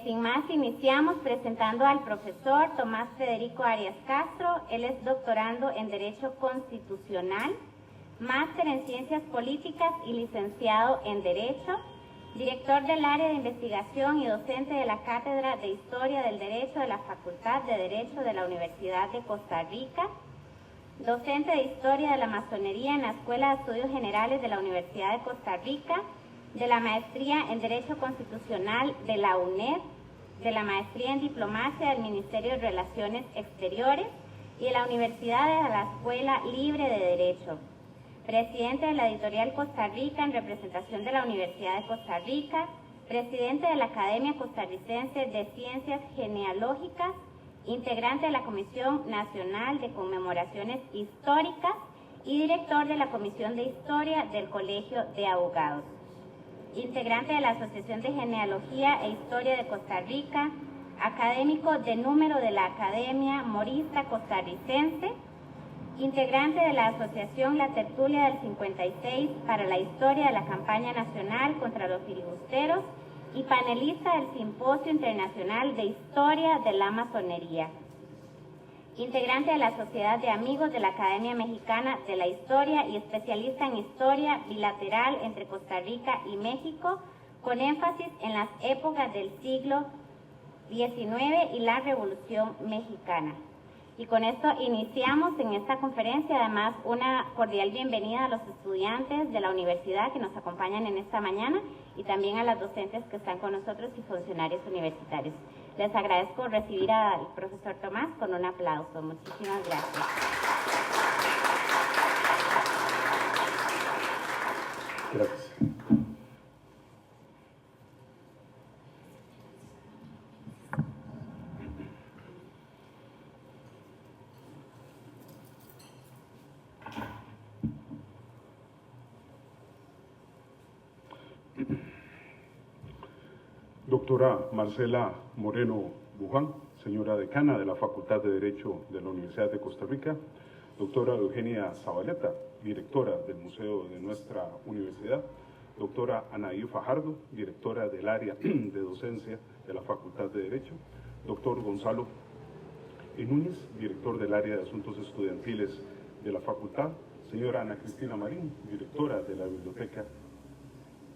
Sin más, iniciamos presentando al profesor Tomás Federico Arias Castro. Él es doctorando en Derecho Constitucional, máster en Ciencias Políticas y licenciado en Derecho, director del área de investigación y docente de la Cátedra de Historia del Derecho de la Facultad de Derecho de la Universidad de Costa Rica, docente de Historia de la Masonería en la Escuela de Estudios Generales de la Universidad de Costa Rica, de la Maestría en Derecho Constitucional de la UNED, de la Maestría en Diplomacia del Ministerio de Relaciones Exteriores y de la Universidad de la Escuela Libre de Derecho. Presidente de la Editorial Costa Rica en representación de la Universidad de Costa Rica, presidente de la Academia Costarricense de Ciencias Genealógicas, integrante de la Comisión Nacional de Conmemoraciones Históricas y director de la Comisión de Historia del Colegio de Abogados. Integrante de la Asociación de Genealogía e Historia de Costa Rica, académico de número de la Academia Morista Costarricense, integrante de la Asociación La Tertulia del 56 para la Historia de la Campaña Nacional contra los Filibusteros y panelista del Simposio Internacional de Historia de la Masonería. Integrante de la Sociedad de Amigos de la Academia Mexicana de la Historia y especialista en historia bilateral entre Costa Rica y México, con énfasis en las épocas del siglo XIX y la Revolución Mexicana. Y con esto iniciamos en esta conferencia, además una cordial bienvenida a los estudiantes de la universidad que nos acompañan en esta mañana y también a las docentes que están con nosotros y funcionarios universitarios. Les agradezco recibir al profesor Tomás con un aplauso. Muchísimas gracias. Gracias. Doctora Marcela Moreno Buján, señora decana de la Facultad de Derecho de la Universidad de Costa Rica, doctora Eugenia Zabaleta, directora del Museo de nuestra universidad, doctora Anaí Fajardo, directora del área de docencia de la Facultad de Derecho, doctor Gonzalo Núñez, director del área de asuntos estudiantiles de la facultad, señora Ana Cristina Marín, directora de la biblioteca,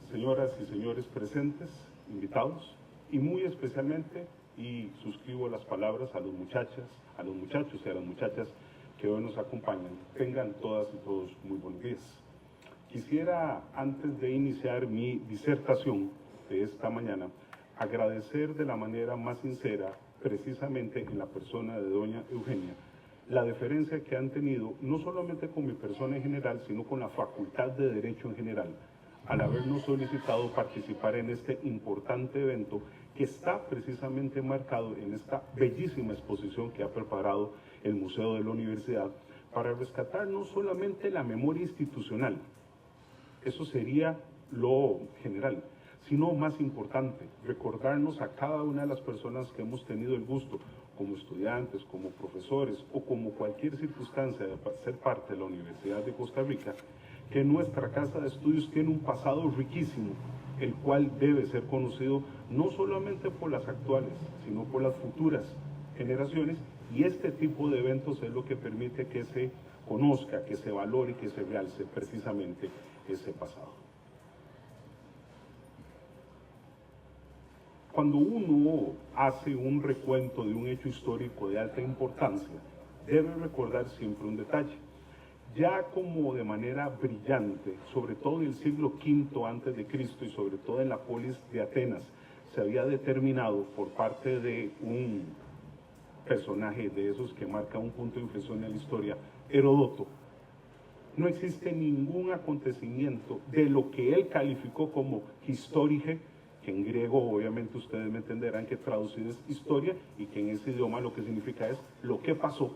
señoras y señores presentes, invitados, y muy especialmente, y suscribo las palabras a los muchachos y a las muchachas que hoy nos acompañan. Tengan todas y todos muy buenos días. Quisiera, antes de iniciar mi disertación de esta mañana, agradecer de la manera más sincera, precisamente en la persona de doña Eugenia, la deferencia que han tenido, no solamente con mi persona en general, sino con la Facultad de Derecho en general, al habernos solicitado participar en este importante evento que está precisamente marcado en esta bellísima exposición que ha preparado el Museo de la Universidad para rescatar no solamente la memoria institucional, eso sería lo general, sino más importante, recordarnos a cada una de las personas que hemos tenido el gusto, como estudiantes, como profesores o como cualquier circunstancia de ser parte de la Universidad de Costa Rica, que nuestra casa de estudios tiene un pasado riquísimo, el cual debe ser conocido no solamente por las actuales, sino por las futuras generaciones, y este tipo de eventos es lo que permite que se conozca, que se valore y que se realce precisamente ese pasado. Cuando uno hace un recuento de un hecho histórico de alta importancia, debe recordar siempre un detalle. Ya como de manera brillante, sobre todo en el siglo V antes de Cristo y sobre todo en la polis de Atenas, se había determinado por parte de un personaje de esos que marca un punto de inflexión en la historia, Heródoto. No existe ningún acontecimiento de lo que él calificó como historige, que en griego obviamente ustedes me entenderán que traducido es historia y que en ese idioma lo que significa es lo que pasó.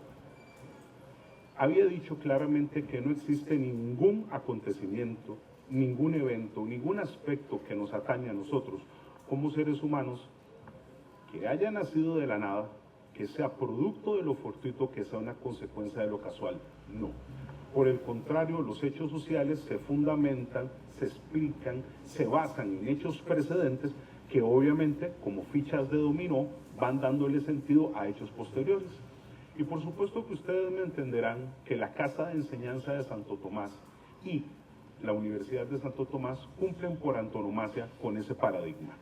Había dicho claramente que no existe ningún acontecimiento, ningún evento, ningún aspecto que nos atañe a nosotros como seres humanos que haya nacido de la nada, que sea producto de lo fortuito, que sea una consecuencia de lo casual. No. Por el contrario, los hechos sociales se fundamentan, se explican, se basan en hechos precedentes que obviamente, como fichas de dominó, van dándole sentido a hechos posteriores. Y por supuesto que ustedes me entenderán que la Casa de Enseñanza de Santo Tomás y la Universidad de Santo Tomás cumplen por antonomasia con ese paradigma.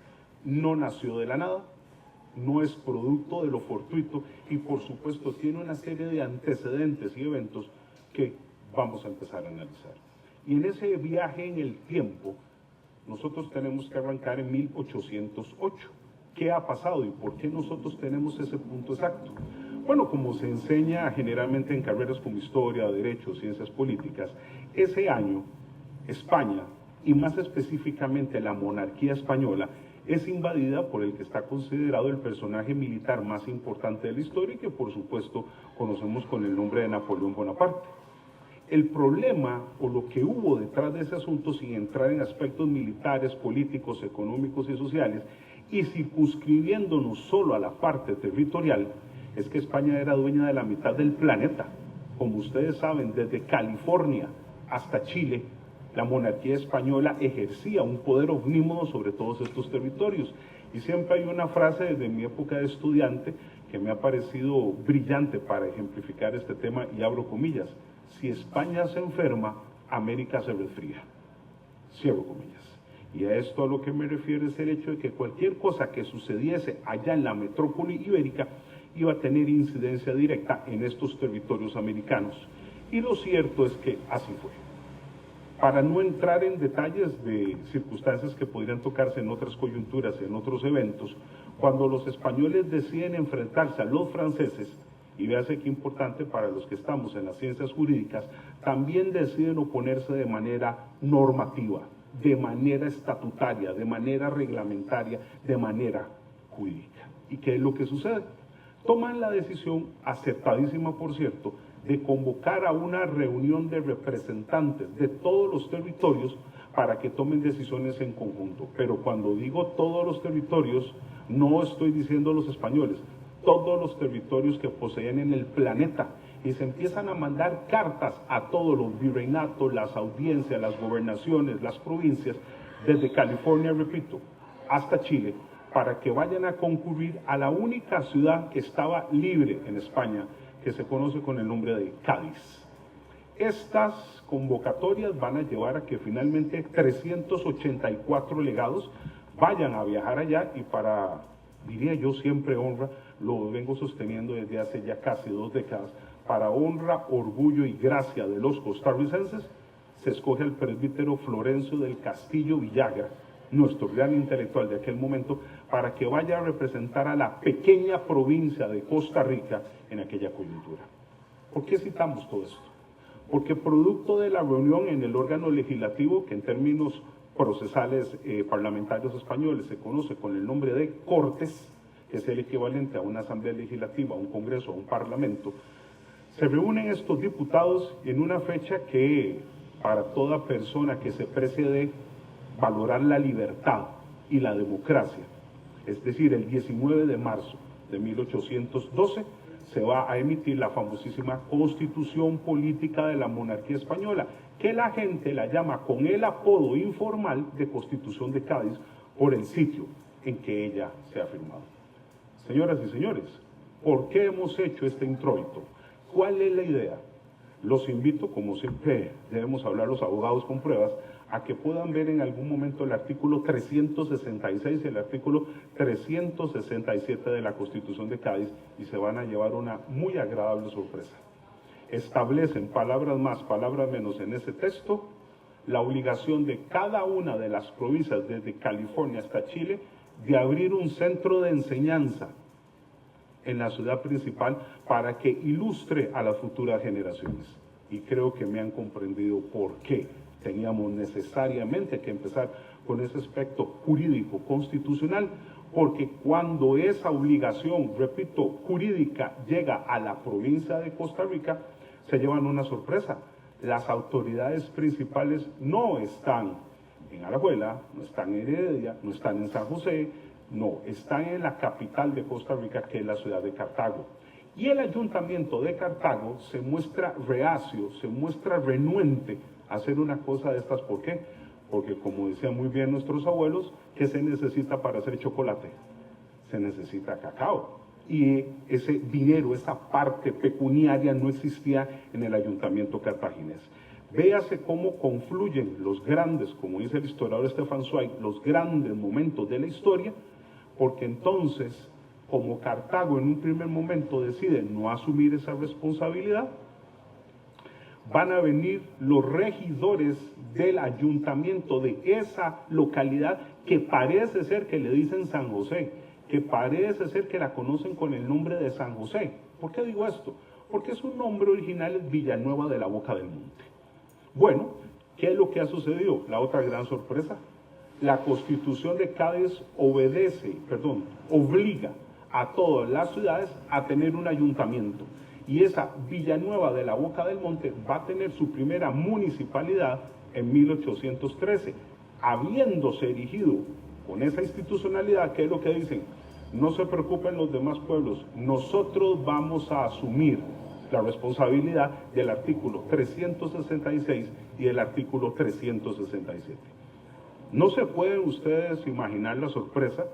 No nació de la nada, no es producto de lo fortuito y por supuesto tiene una serie de antecedentes y eventos que vamos a empezar a analizar. Y en ese viaje en el tiempo, nosotros tenemos que arrancar en 1808. ¿Qué ha pasado y por qué nosotros tenemos ese punto exacto? Bueno, como se enseña generalmente en carreras como Historia, Derecho, Ciencias Políticas, ese año España, y más específicamente la monarquía española, es invadida por el que está considerado el personaje militar más importante de la historia y que por supuesto conocemos con el nombre de Napoleón Bonaparte. El problema o lo que hubo detrás de ese asunto, sin entrar en aspectos militares, políticos, económicos y sociales, y circunscribiéndonos solo a la parte territorial, es que España era dueña de la mitad del planeta. Como ustedes saben, desde California hasta Chile, la monarquía española ejercía un poder omnímodo sobre todos estos territorios. Y siempre hay una frase desde mi época de estudiante que me ha parecido brillante para ejemplificar este tema, y abro comillas: si España se enferma, América se resfría. Cierro comillas. Y a esto a lo que me refiero es el hecho de que cualquier cosa que sucediese allá en la metrópoli ibérica iba a tener incidencia directa en estos territorios americanos. Y lo cierto es que así fue. Para no entrar en detalles de circunstancias que podrían tocarse en otras coyunturas, en otros eventos, cuando los españoles deciden enfrentarse a los franceses, y véase qué importante para los que estamos en las ciencias jurídicas, también deciden oponerse de manera normativa, de manera estatutaria, de manera reglamentaria, de manera jurídica. ¿Y qué es lo que sucede? Toman la decisión, aceptadísima por cierto, de convocar a una reunión de representantes de todos los territorios para que tomen decisiones en conjunto. Pero cuando digo todos los territorios, no estoy diciendo los españoles, todos los territorios que poseían en el planeta, y se empiezan a mandar cartas a todos los virreinatos, las audiencias, las gobernaciones, las provincias, desde California, repito, hasta Chile, para que vayan a concurrir a la única ciudad que estaba libre en España, que se conoce con el nombre de Cádiz. Estas convocatorias van a llevar a que finalmente 384 legados vayan a viajar allá, y para, diría yo, siempre honra, lo vengo sosteniendo desde hace ya casi 2 décadas, para honra, orgullo y gracia de los costarricenses, se escoge al presbítero Florencio del Castillo Villagra, nuestro gran intelectual de aquel momento, para que vaya a representar a la pequeña provincia de Costa Rica en aquella coyuntura. ¿Por qué citamos todo esto? Porque producto de la reunión en el órgano legislativo, que en términos procesales parlamentarios españoles se conoce con el nombre de Cortes, que es el equivalente a una asamblea legislativa, a un congreso, a un parlamento, se reúnen estos diputados en una fecha que para toda persona que se precie de valorar la libertad y la democracia, es decir, el 19 de marzo de 1812, se va a emitir la famosísima Constitución Política de la Monarquía Española, que la gente la llama con el apodo informal de Constitución de Cádiz por el sitio en que ella se ha firmado. Señoras y señores, ¿por qué hemos hecho este introito? ¿Cuál es la idea? Los invito, como siempre debemos hablar los abogados con pruebas, a que puedan ver en algún momento el artículo 366 y el artículo 367 de la Constitución de Cádiz, y se van a llevar una muy agradable sorpresa. Establecen, palabras más, palabras menos, en ese texto, la obligación de cada una de las provincias, desde California hasta Chile, de abrir un centro de enseñanza en la ciudad principal para que ilustre a las futuras generaciones. Y creo que me han comprendido por qué teníamos necesariamente que empezar con ese aspecto jurídico constitucional, porque cuando esa obligación, repito, jurídica llega a la provincia de Costa Rica, se llevan una sorpresa. Las autoridades principales no están en Alajuela, no están en Heredia, no están en San José, no, están en la capital de Costa Rica, que es la ciudad de Cartago. Y el ayuntamiento de Cartago se muestra reacio, se muestra renuente a hacer una cosa de estas. ¿Por qué? porque como decían muy bien nuestros abuelos, ¿qué se necesita para hacer chocolate? Se necesita cacao. Y ese dinero, esa parte pecuniaria no existía en el ayuntamiento cartaginés. Véase cómo confluyen los grandes, como dice el historiador Stefan Zweig, los grandes momentos de la historia, porque entonces, como Cartago en un primer momento decide no asumir esa responsabilidad, van a venir los regidores del ayuntamiento de esa localidad que parece ser que le dicen San José, que parece ser que la conocen con el nombre de San José. ¿Por qué digo esto? Porque su nombre original es Villanueva de la Boca del Monte. Bueno, ¿qué es lo que ha sucedido? La otra gran sorpresa. La Constitución de Cádiz obliga a todas las ciudades a tener un ayuntamiento. Y esa Villanueva de la Boca del Monte va a tener su primera municipalidad en 1813, habiéndose erigido con esa institucionalidad. ¿Qué es lo que dicen? No se preocupen los demás pueblos, nosotros vamos a asumir la responsabilidad del artículo 366 y del artículo 367. No se pueden ustedes imaginar la sorpresa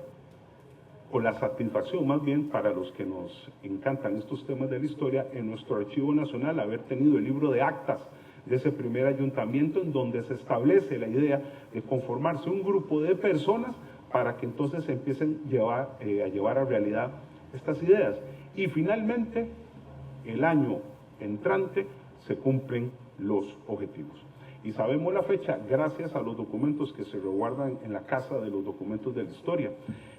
o la satisfacción, más bien, para los que nos encantan estos temas de la historia, en nuestro Archivo Nacional haber tenido el libro de actas de ese primer ayuntamiento, en donde se establece la idea de conformarse un grupo de personas para que entonces se empiecen a llevar a realidad estas ideas. Y finalmente, el año entrante, se cumplen los objetivos. Y sabemos la fecha gracias a los documentos que se resguardan en la Casa de los Documentos de la Historia.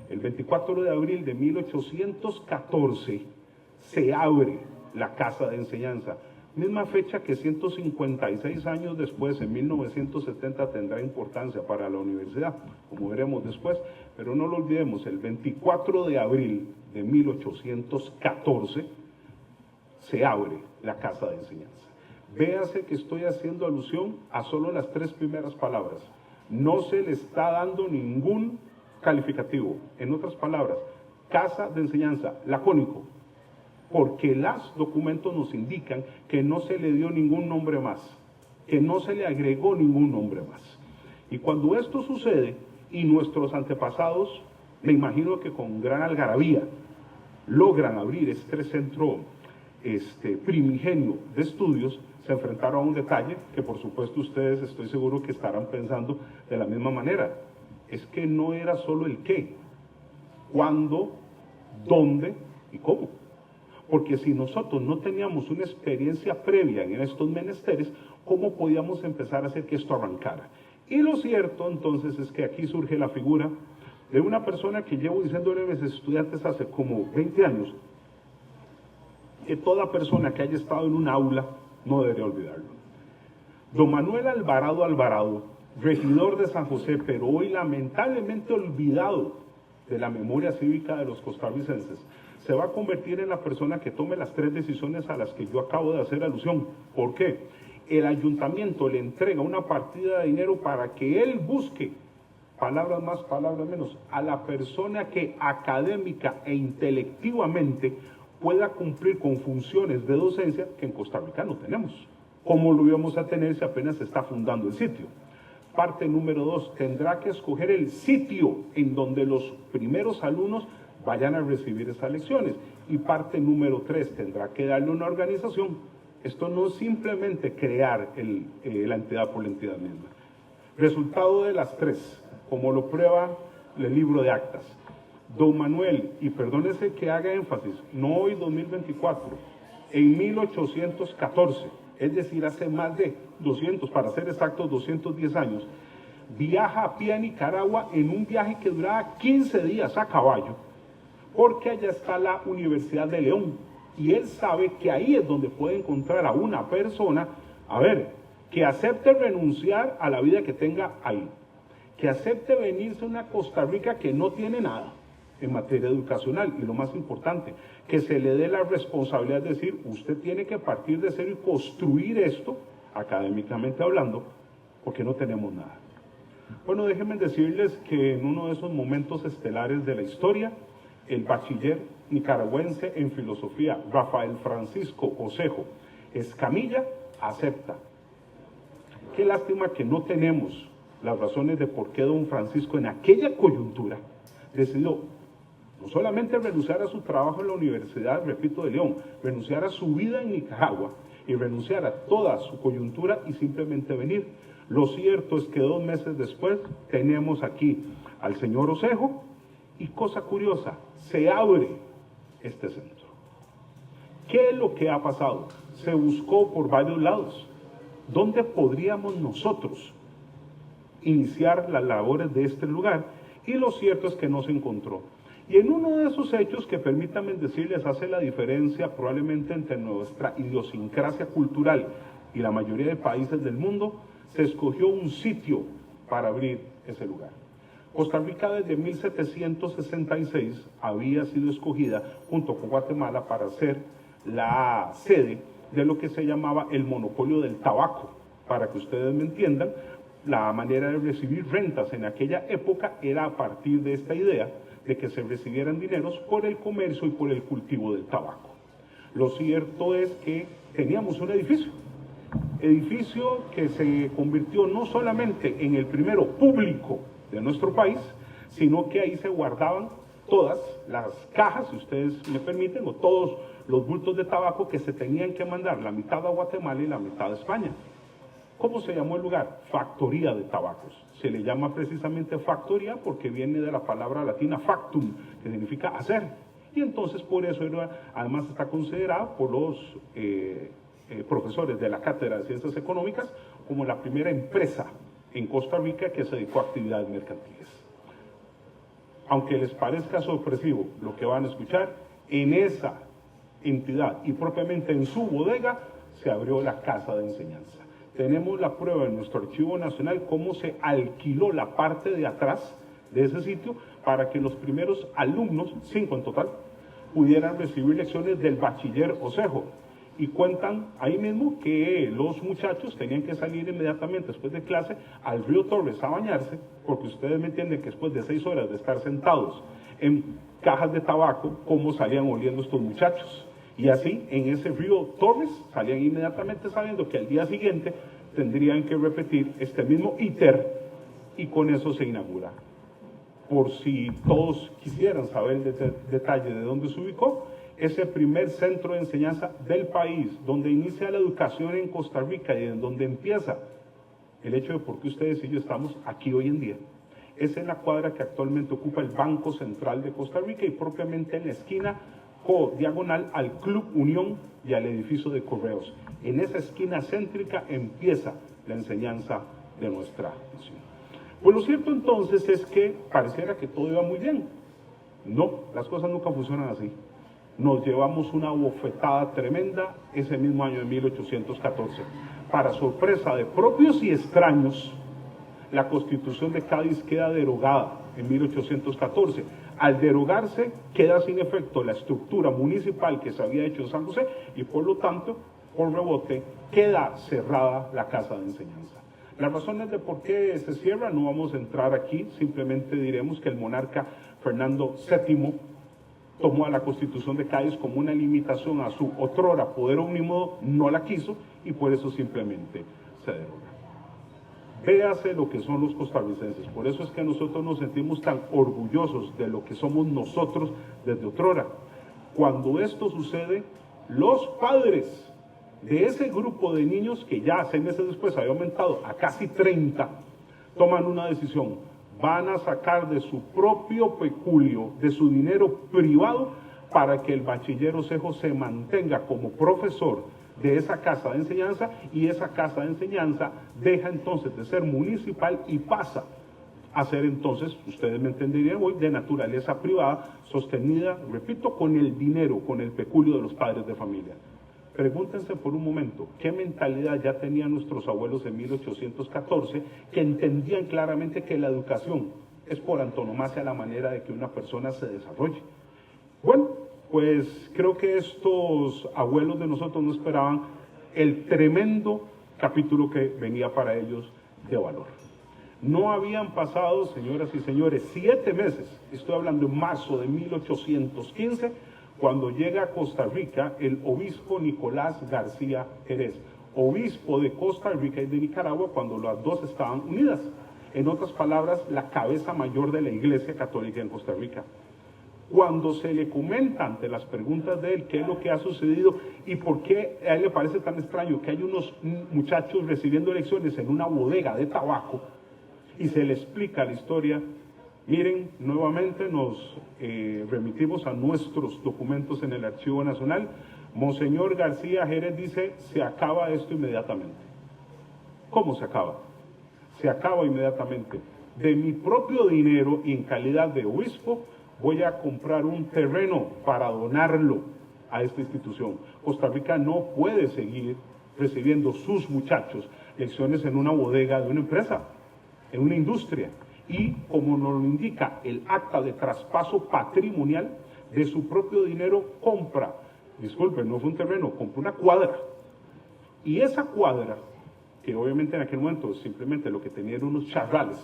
El 24 de abril de 1814 se abre la Casa de Enseñanza. Misma fecha que 156 años después, en 1970, tendrá importancia para la universidad, como veremos después, pero no lo olvidemos, el 24 de abril de 1814 se abre la Casa de Enseñanza. Véase que estoy haciendo alusión a solo las 3 primeras palabras. No se le está dando ningún calificativo. En otras palabras, Casa de Enseñanza, lacónico, porque los documentos nos indican que no se le dio ningún nombre más, que no se le agregó ningún nombre más. Y cuando esto sucede, y nuestros antepasados, me imagino que con gran algarabía, logran abrir este centro primigenio de estudios, se enfrentaron a un detalle que por supuesto ustedes estoy seguro que estarán pensando de la misma manera. Es que no era solo el qué, cuándo, dónde y cómo. Porque si nosotros no teníamos una experiencia previa en estos menesteres, ¿cómo podíamos empezar a hacer que esto arrancara? Y lo cierto entonces es que aquí surge la figura de una persona que llevo diciéndole a mis estudiantes hace como 20 años, que toda persona que haya estado en un aula no debería olvidarlo. Don Manuel Alvarado Alvarado, regidor de San José, pero hoy lamentablemente olvidado de la memoria cívica de los costarricenses, se va a convertir en la persona que tome las 3 decisiones a las que yo acabo de hacer alusión. ¿Por qué? El ayuntamiento le entrega una partida de dinero para que él busque, palabras más, palabras menos, a la persona que académica e intelectivamente pueda cumplir con funciones de docencia que en Costa Rica no tenemos. ¿Cómo lo íbamos a tener si apenas se está fundando el sitio? Parte número 2, tendrá que escoger el sitio en donde los primeros alumnos vayan a recibir esas lecciones. Y parte número 3, tendrá que darle una organización. Esto no es simplemente crear la entidad por la entidad misma. Resultado de las 3, como lo prueba el libro de actas. Don Manuel, y perdónese que haga énfasis, no hoy 2024, en 1814, es decir, hace más de 200, para ser exactos, 210 años, viaja a pie a Nicaragua en un viaje que duraba 15 días a caballo, porque allá está la Universidad de León, y él sabe que ahí es donde puede encontrar a una persona, que acepte renunciar a la vida que tenga ahí, que acepte venirse a una Costa Rica que no tiene nada en materia educacional, y lo más importante, que se le dé la responsabilidad de decir, usted tiene que partir de cero y construir esto, académicamente hablando, porque no tenemos nada. Bueno, déjenme decirles que en uno de esos momentos estelares de la historia, el bachiller nicaragüense en filosofía, Rafael Francisco Osejo Escamilla, acepta. Qué lástima que no tenemos las razones de por qué don Francisco en aquella coyuntura decidió no solamente renunciar a su trabajo en la Universidad, repito, de León, renunciar a su vida en Nicaragua y renunciar a toda su coyuntura y simplemente venir. Lo cierto es que 2 meses después tenemos aquí al señor Osejo y, cosa curiosa, se abre este centro. ¿Qué es lo que ha pasado? Se buscó por varios lados. ¿Dónde podríamos nosotros iniciar las labores de este lugar? Y lo cierto es que no se encontró. Y en uno de esos hechos que, permítanme decirles, hace la diferencia probablemente entre nuestra idiosincrasia cultural y la mayoría de países del mundo, se escogió un sitio para abrir ese lugar. Costa Rica desde 1766 había sido escogida junto con Guatemala para ser la sede de lo que se llamaba el monopolio del tabaco. Para que ustedes me entiendan, la manera de recibir rentas en aquella época era a partir de esta idea de que se recibieran dineros por el comercio y por el cultivo del tabaco. Lo cierto es que teníamos un edificio que se convirtió no solamente en el primero público de nuestro país, sino que ahí se guardaban todas las cajas, si ustedes me permiten, o todos los bultos de tabaco que se tenían que mandar, la mitad a Guatemala y la mitad a España. ¿Cómo se llamó el lugar? Factoría de tabacos. Se le llama precisamente factoría porque viene de la palabra latina factum, que significa hacer. Y entonces por eso además está considerada por los profesores de la Cátedra de Ciencias Económicas como la primera empresa en Costa Rica que se dedicó a actividades mercantiles. Aunque les parezca sorpresivo lo que van a escuchar, en esa entidad y propiamente en su bodega se abrió la Casa de Enseñanza. Tenemos la prueba en nuestro Archivo Nacional cómo se alquiló la parte de atrás de ese sitio para que los primeros alumnos, 5 en total, pudieran recibir lecciones del bachiller Osejo. Y cuentan ahí mismo que los muchachos tenían que salir inmediatamente después de clase al río Torres a bañarse, porque ustedes me entienden que después de 6 horas de estar sentados en cajas de tabaco, cómo salían oliendo estos muchachos. Y así, en ese río Torres, salían inmediatamente sabiendo que al día siguiente tendrían que repetir este mismo íter y con eso se inaugura. Por si todos quisieran saber el detalle de dónde se ubicó, es el primer centro de enseñanza del país, donde inicia la educación en Costa Rica y en donde empieza el hecho de por qué ustedes y yo estamos aquí hoy en día. Es en la cuadra que actualmente ocupa el Banco Central de Costa Rica y propiamente en la esquina diagonal al Club Unión y al edificio de Correos. En esa esquina céntrica empieza la enseñanza de nuestra nación. Pues lo cierto entonces es que pareciera que todo iba muy bien. No, las cosas nunca funcionan así. Nos llevamos una bofetada tremenda ese mismo año de 1814. Para sorpresa de propios y extraños, la Constitución de Cádiz queda derogada en 1814. Al derogarse, queda sin efecto la estructura municipal que se había hecho en San José y por lo tanto, por rebote, queda cerrada la Casa de Enseñanza. Las razones de por qué se cierra no vamos a entrar aquí, simplemente diremos que el monarca Fernando VII tomó a la Constitución de Cádiz como una limitación a su otrora poder omnímodo, no la quiso y por eso simplemente se deroga. Véase lo que son los costarricenses, por eso es que nosotros nos sentimos tan orgullosos de lo que somos nosotros desde otrora. Cuando esto sucede, los padres de ese grupo de niños, que ya 6 meses después había aumentado a casi 30, toman una decisión: van a sacar de su propio peculio, de su dinero privado, para que el bachiller Osejo se mantenga como profesor de esa casa de enseñanza, y esa casa de enseñanza deja entonces de ser municipal y pasa a ser entonces, ustedes me entenderían hoy, de naturaleza privada, sostenida, repito, con el dinero, con el peculio de los padres de familia. Pregúntense por un momento, ¿qué mentalidad ya tenían nuestros abuelos en 1814 que entendían claramente que la educación es por antonomasia la manera de que una persona se desarrolle? Bueno, pues creo que estos abuelos de nosotros no esperaban el tremendo capítulo que venía para ellos de valor. No habían pasado, señoras y señores, 7 meses, estoy hablando en marzo de 1815, cuando llega a Costa Rica el obispo Nicolás García Jerez, obispo de Costa Rica y de Nicaragua, cuando las dos estaban unidas. en otras palabras, la cabeza mayor de la Iglesia Católica en Costa Rica. Cuando se le comenta ante las preguntas de él qué es lo que ha sucedido y por qué a él le parece tan extraño que hay unos muchachos recibiendo lecciones en una bodega de tabaco, y se le explica la historia, miren, nuevamente nos remitimos a nuestros documentos en el Archivo Nacional. Monseñor García Jerez dice, se acaba esto inmediatamente. ¿Cómo se acaba? Se acaba inmediatamente. De mi propio dinero y en calidad de obispo, voy a comprar un terreno para donarlo a esta institución. Costa Rica no puede seguir recibiendo sus muchachos lecciones en una bodega de una empresa, en una industria. Y como nos lo indica el acta de traspaso patrimonial, de su propio dinero compra, disculpen, no fue un terreno, compró una cuadra. Y esa cuadra, que obviamente en aquel momento simplemente lo que tenía eran unos charrales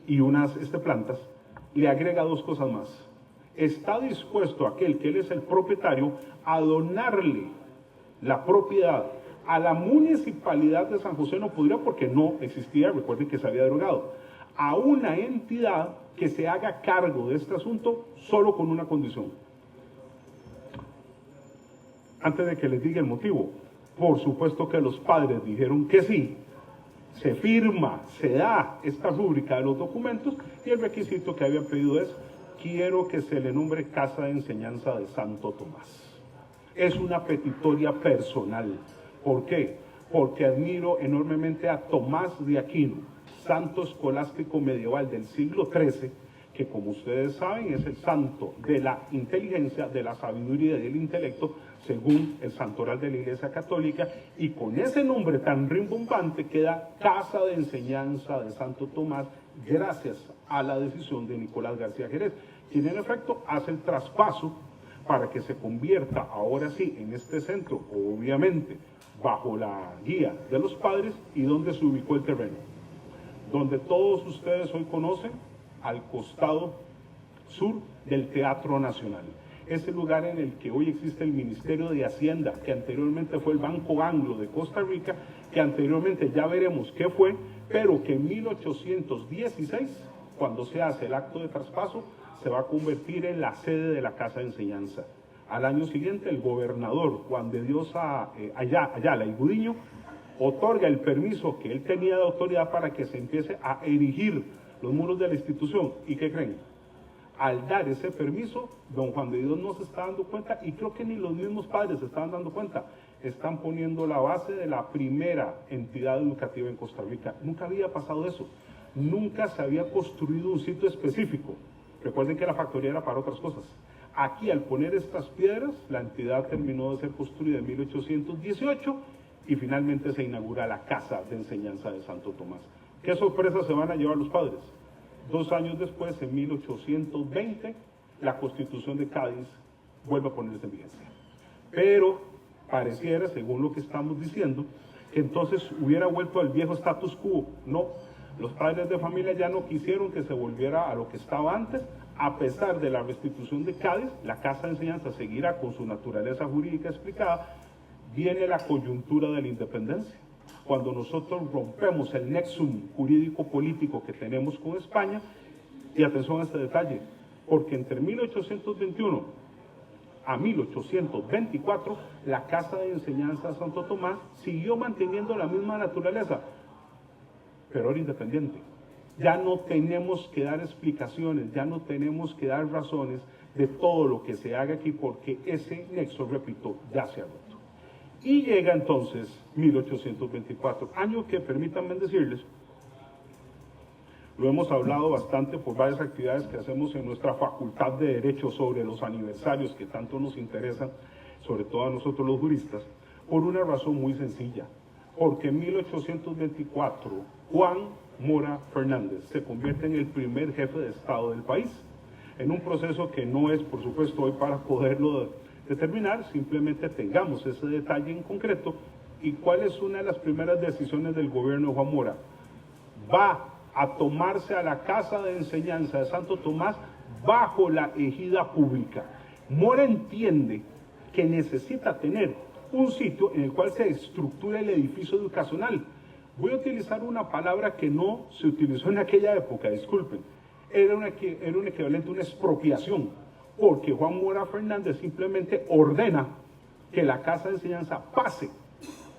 y unas plantas, le agrega dos cosas más. Está dispuesto aquel que él es el propietario a donarle la propiedad a la municipalidad de San José, no podría porque no existía, recuerden que se había derogado, a una entidad que se haga cargo de este asunto solo con una condición. Antes de que les diga el motivo, por supuesto que los padres dijeron que sí, se firma, se da esta rúbrica de los documentos y el requisito que había pedido es, quiero que se le nombre Casa de Enseñanza de Santo Tomás. Es una petitoria personal. ¿Por qué? Porque admiro enormemente a Tomás de Aquino, santo escolástico medieval del siglo XIII, que como ustedes saben es el santo de la inteligencia, de la sabiduría y del intelecto, según el santoral de la Iglesia Católica, y con ese nombre tan rimbombante queda Casa de Enseñanza de Santo Tomás, gracias a la decisión de Nicolás García Jerez, quien en efecto hace el traspaso para que se convierta ahora sí en este centro, obviamente bajo la guía de los padres, y donde se ubicó el terreno, donde todos ustedes hoy conocen, al costado sur del Teatro Nacional. Es el lugar en el que hoy existe el Ministerio de Hacienda, que anteriormente fue el Banco Anglo de Costa Rica, que anteriormente ya veremos qué fue, pero que en 1816, cuando se hace el acto de traspaso, se va a convertir en la sede de la Casa de Enseñanza. Al año siguiente, el gobernador Juan de Dios Ayala y Gudiño otorga el permiso que él tenía de autoridad para que se empiece a erigir los muros de la institución. ¿Y qué creen? Al dar ese permiso, don Juan de Dios no se está dando cuenta, y creo que ni los mismos padres se estaban dando cuenta, están poniendo la base de la primera entidad educativa en Costa Rica. Nunca había pasado eso, nunca se había construido un sitio específico. Recuerden que la factoría era para otras cosas. Aquí, al poner estas piedras, la entidad terminó de ser construida en 1818 y finalmente se inaugura la Casa de Enseñanza de Santo Tomás. ¿Qué sorpresas se van a llevar los padres? 2 años después, en 1820, la Constitución de Cádiz vuelve a ponerse en vigencia. Pero pareciera, según lo que estamos diciendo, que entonces hubiera vuelto al viejo status quo. No, los padres de familia ya no quisieron que se volviera a lo que estaba antes. A pesar de la restitución de Cádiz, la Casa de Enseñanza seguirá con su naturaleza jurídica explicada. Viene la coyuntura de la independencia. Cuando nosotros rompemos el nexum jurídico-político que tenemos con España, y atención a este detalle, porque entre 1821 a 1824, la Casa de Enseñanza de Santo Tomás siguió manteniendo la misma naturaleza, pero era independiente. Ya no tenemos que dar explicaciones, ya no tenemos que dar razones de todo lo que se haga aquí, porque ese nexo, repito, ya se ha roto. Y llega entonces 1824, año que, permítanme decirles, lo hemos hablado bastante por varias actividades que hacemos en nuestra Facultad de Derecho sobre los aniversarios que tanto nos interesan, sobre todo a nosotros los juristas, por una razón muy sencilla, porque en 1824 Juan Mora Fernández se convierte en el primer jefe de Estado del país, en un proceso que no es, por supuesto, hoy para poderlo determinar, simplemente tengamos ese detalle en concreto. ¿Y cuál es una de las primeras decisiones del gobierno de Juan Mora? Va a tomarse a la Casa de Enseñanza de Santo Tomás bajo la ejida pública. Mora entiende que necesita tener un sitio en el cual se estructure el edificio educacional. Voy a utilizar una palabra que no se utilizó en aquella época, disculpen. Era un equivalente a una expropiación, porque Juan Mora Fernández simplemente ordena que la Casa de Enseñanza pase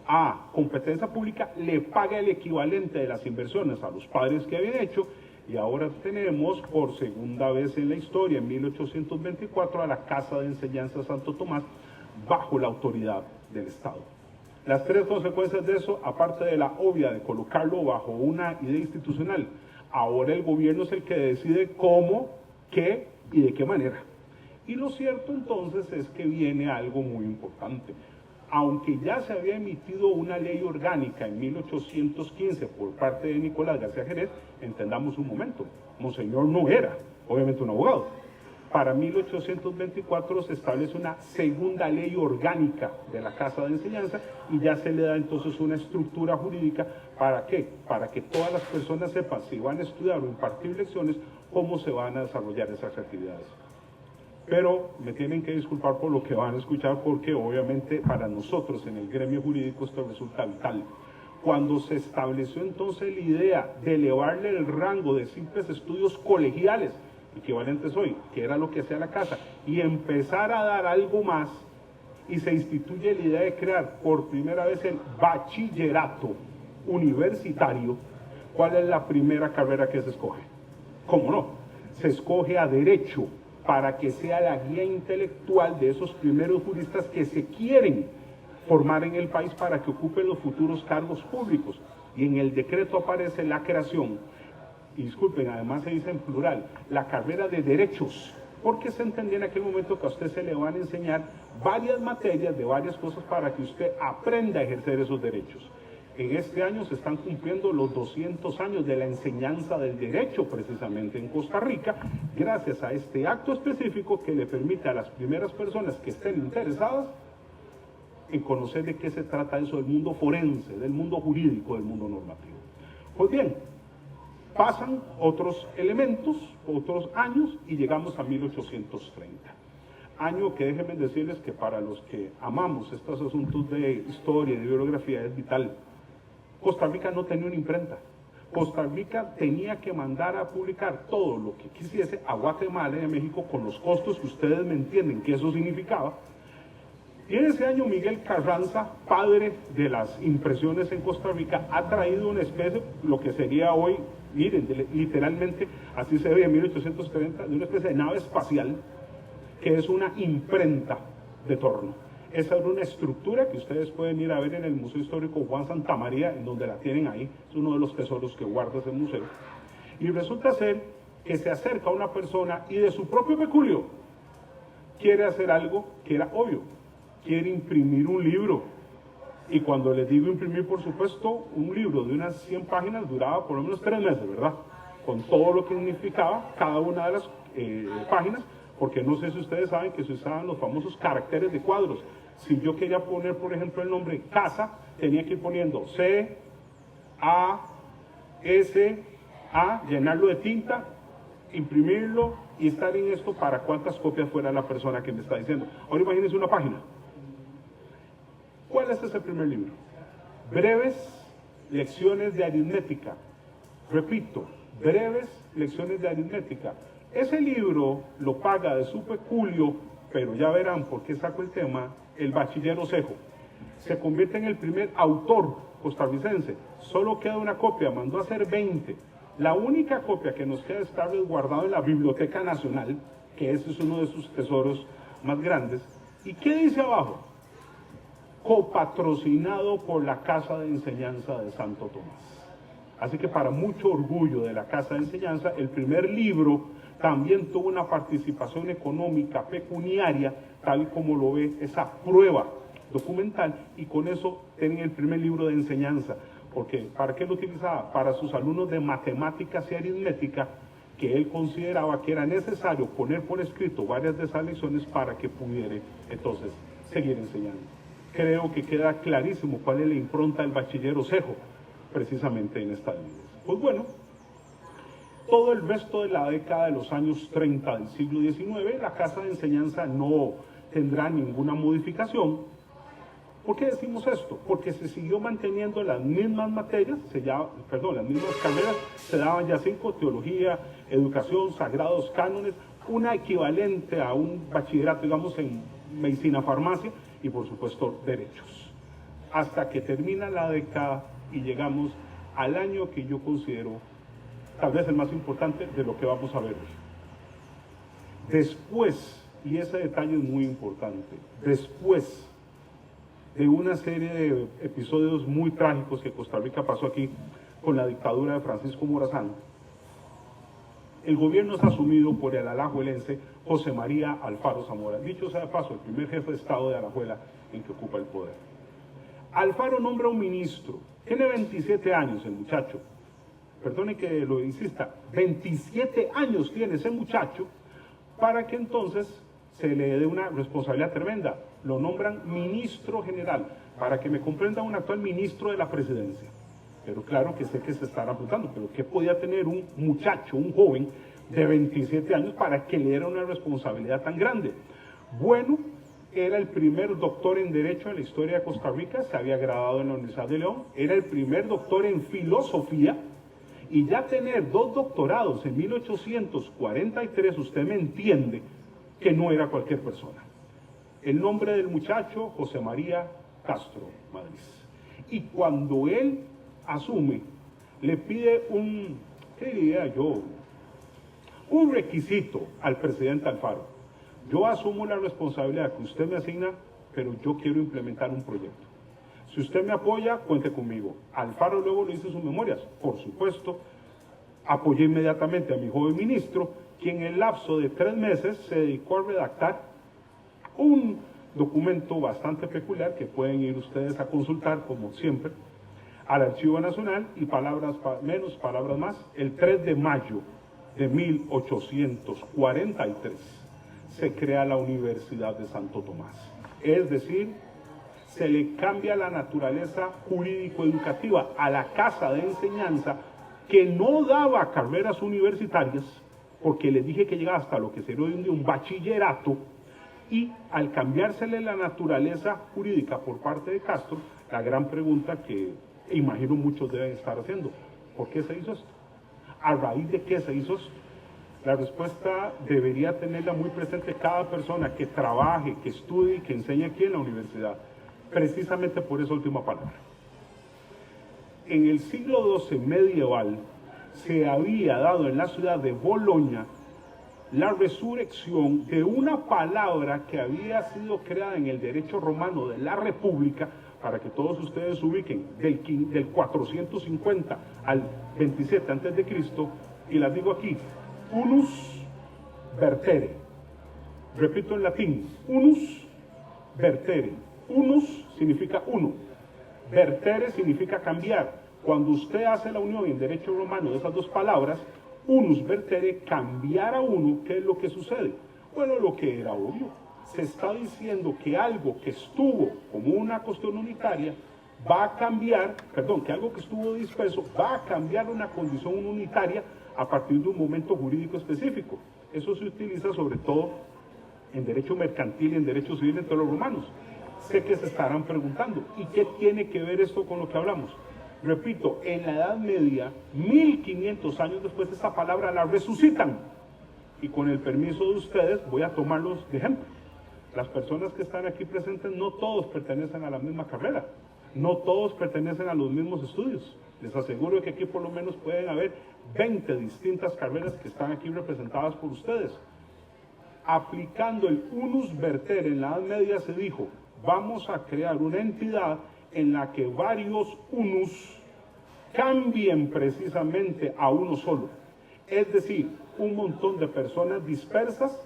a competencia pública, le paga el equivalente de las inversiones a los padres que habían hecho, y ahora tenemos por segunda vez en la historia, en 1824, a la Casa de Enseñanza Santo Tomás bajo la autoridad del Estado. Las tres consecuencias de eso, aparte de la obvia de colocarlo bajo una idea institucional, ahora el gobierno es el que decide cómo, qué y de qué manera. Y lo cierto entonces es que viene algo muy importante. Aunque ya se había emitido una ley orgánica en 1815 por parte de Nicolás García Jerez, entendamos un momento, Monseñor no era, obviamente, un abogado. Para 1824 se establece una segunda ley orgánica de la Casa de Enseñanza y ya se le da entonces una estructura jurídica. ¿Para qué? Para que todas las personas sepan, si van a estudiar o impartir lecciones, cómo se van a desarrollar esas actividades. Pero me tienen que disculpar por lo que van a escuchar, porque obviamente para nosotros en el gremio jurídico esto resulta vital. Cuando se estableció entonces la idea de elevarle el rango de simples estudios colegiales, equivalentes hoy, que era lo que hacía la Casa, y empezar a dar algo más, y se instituye la idea de crear por primera vez el bachillerato universitario, ¿cuál es la primera carrera que se escoge? ¿Cómo no? Se escoge a Derecho, para que sea la guía intelectual de esos primeros juristas que se quieren formar en el país para que ocupen los futuros cargos públicos. Y en el decreto aparece la creación, y disculpen, además se dice en plural, la carrera de Derechos, porque se entendía en aquel momento que a usted se le van a enseñar varias materias de varias cosas para que usted aprenda a ejercer esos derechos. En este año se están cumpliendo los 200 años de la enseñanza del derecho precisamente en Costa Rica, gracias a este acto específico que le permite a las primeras personas que estén interesadas en conocer de qué se trata eso del mundo forense, del mundo jurídico, del mundo normativo. Pues bien, pasan otros elementos, otros años, y llegamos a 1830. Año que déjenme decirles que para los que amamos estos asuntos de historia y de bibliografía es vital. Costa Rica no tenía una imprenta. Costa Rica tenía que mandar a publicar todo lo que quisiese a Guatemala y a México con los costos que ustedes me entienden que eso significaba. Y en ese año Miguel Carranza, padre de las impresiones en Costa Rica, ha traído una especie, lo que sería hoy, miren, literalmente, así se ve en 1830, de una especie de nave espacial, que es una imprenta de torno. Esa era una estructura que ustedes pueden ir a ver en el Museo Histórico Juan Santamaría, en donde la tienen ahí, es uno de los tesoros que guarda ese museo. Y resulta ser que se acerca a una persona y de su propio peculio quiere hacer algo que era obvio, quiere imprimir un libro. Y cuando les digo imprimir, por supuesto, un libro de unas 100 páginas duraba por lo menos 3 meses, ¿verdad? Con todo lo que significaba cada una de las páginas, porque no sé si ustedes saben que se usaban los famosos caracteres de cuadros. Si yo quería poner, por ejemplo, el nombre casa, tenía que ir poniendo C, A, S, A, llenarlo de tinta, imprimirlo y estar en esto para cuántas copias fuera la persona que me está diciendo. Ahora imagínense una página. ¿Cuál es ese primer libro? Breves lecciones de aritmética. Repito, breves lecciones de aritmética. Ese libro lo paga de su peculio, pero ya verán por qué saco el tema, el bachiller Osejo. Se convierte en el primer autor costarricense. Solo queda una copia, mandó a hacer 20. La única copia que nos queda está resguardada en la Biblioteca Nacional, que ese es uno de sus tesoros más grandes. ¿Y qué dice abajo? Copatrocinado por la Casa de Enseñanza de Santo Tomás. Así que para mucho orgullo de la Casa de Enseñanza, el primer libro también tuvo una participación económica pecuniaria, tal como lo ve esa prueba documental, y con eso tienen el primer libro de enseñanza. Porque, ¿para qué lo utilizaba? Para sus alumnos de matemáticas y aritmética, que él consideraba que era necesario poner por escrito varias de esas lecciones para que pudiera entonces seguir enseñando. Creo que queda clarísimo cuál es la impronta del bachiller Osejo, precisamente en esta línea. Pues bueno, todo el resto de la década de los años 30 del siglo XIX, la Casa de Enseñanza no tendrá ninguna modificación, ¿Por qué decimos esto? Porque se siguió manteniendo las mismas materias, las mismas carreras, se daban ya 5: teología, educación, sagrados, cánones, una equivalente a un bachillerato, digamos, en medicina, farmacia y por supuesto derechos. Hasta que termina la década y llegamos al año que yo considero tal vez el más importante de lo que vamos a ver hoy. Después, y ese detalle es muy importante, después de una serie de episodios muy trágicos que Costa Rica pasó aquí con la dictadura de Francisco Morazán, el gobierno es asumido por el alajuelense José María Alfaro Zamora, dicho sea de paso, el primer jefe de Estado de Alajuela en que ocupa el poder. Alfaro nombra un ministro, tiene 27 años el muchacho, perdone que lo insista, 27 años tiene ese muchacho, para que entonces se le dé una responsabilidad tremenda. Lo nombran ministro general, para que me comprenda, un actual ministro de la presidencia. Pero claro que sé que se estará preguntando, pero ¿qué podía tener un muchacho, un joven de 27 años para que le diera una responsabilidad tan grande? Bueno, era el primer doctor en Derecho en la historia de Costa Rica, se había graduado en la Universidad de León, era el primer doctor en Filosofía, y ya tener 2 doctorados en 1843, usted me entiende que no era cualquier persona. El nombre del muchacho, José María Castro Madrid. Y cuando él asume, le pide un requisito al presidente Alfaro. Yo asumo la responsabilidad que usted me asigna, pero yo quiero implementar un proyecto. Si usted me apoya, cuente conmigo. Alfaro luego le hizo sus memorias. Por supuesto, apoyé inmediatamente a mi joven ministro, quien en el lapso de 3 meses se dedicó a redactar un documento bastante peculiar que pueden ir ustedes a consultar, como siempre, al Archivo Nacional, y palabras menos, palabras más, el 3 de mayo de 1843 se crea la Universidad de Santo Tomás. Es decir, se le cambia la naturaleza jurídico-educativa a la casa de enseñanza, que no daba carreras universitarias, porque les dije que llegaba hasta lo que sería hoy en día un bachillerato, y al cambiársele la naturaleza jurídica por parte de Castro, la gran pregunta que imagino muchos deben estar haciendo: ¿por qué se hizo esto? ¿A raíz de qué se hizo esto? La respuesta debería tenerla muy presente cada persona que trabaje, que estudie y que enseñe aquí en la universidad, precisamente por esa última palabra. En el siglo XII medieval se había dado en la ciudad de Boloña la resurrección de una palabra que había sido creada en el derecho romano de la República, para que todos ustedes ubiquen, del 450 al 27 a.C., y las digo aquí: unus vertere. Repito en latín: unus vertere. Unus significa uno, vertere significa cambiar. Cuando usted hace la unión en derecho romano de esas dos palabras, unus vertere, cambiar a uno, ¿qué es lo que sucede? Bueno, lo que era obvio. Se está diciendo que algo que estuvo como una cuestión unitaria va a cambiar, que algo que estuvo disperso va a cambiar una condición unitaria a partir de un momento jurídico específico. Eso se utiliza sobre todo en derecho mercantil y en derecho civil entre los romanos. Sé que se estarán preguntando, ¿y qué tiene que ver esto con lo que hablamos? Repito, en la Edad Media, 1500 años después, esta palabra la resucitan. Y con el permiso de ustedes, voy a tomarlos de ejemplo. Las personas que están aquí presentes, no todos pertenecen a la misma carrera, no todos pertenecen a los mismos estudios. Les aseguro que aquí por lo menos pueden haber 20 distintas carreras que están aquí representadas por ustedes. Aplicando el unus vertere en la Edad Media se dijo: vamos a crear una entidad en la que varios unus cambien precisamente a uno solo. Es decir, un montón de personas dispersas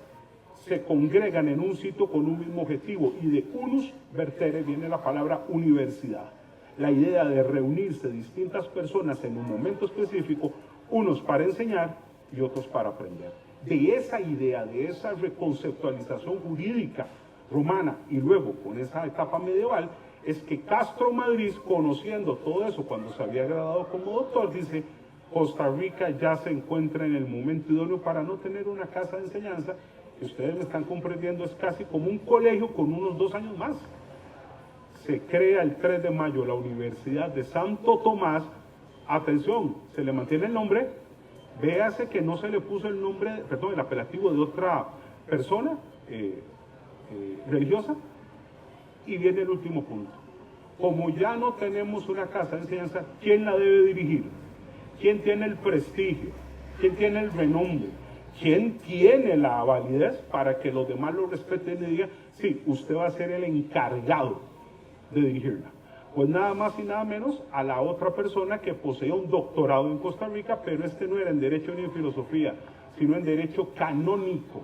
se congregan en un sitio con un mismo objetivo, y de unus vertere viene la palabra universidad. La idea de reunirse distintas personas en un momento específico, unos para enseñar y otros para aprender. De esa idea, de esa reconceptualización jurídica romana y luego con esa etapa medieval, es que Castro Madrid, conociendo todo eso cuando se había graduado como doctor, dice: Costa Rica ya se encuentra en el momento idóneo para no tener una casa de enseñanza, que ustedes me están comprendiendo, es casi como un colegio con unos 2 años más. se crea el 3 de mayo la Universidad de Santo Tomás. Atención, se le mantiene el nombre, véase que no se le puso el nombre, perdón, el apelativo de otra persona religiosa. Y viene el último punto. Como ya no tenemos una casa de enseñanza, ¿quién la debe dirigir? ¿Quién tiene el prestigio? ¿Quién tiene el renombre? ¿Quién tiene la validez para que los demás lo respeten y digan, sí, usted va a ser el encargado de dirigirla? Pues nada más y nada menos a la otra persona que poseía un doctorado en Costa Rica, pero este no era en Derecho ni en Filosofía, sino en Derecho Canónico,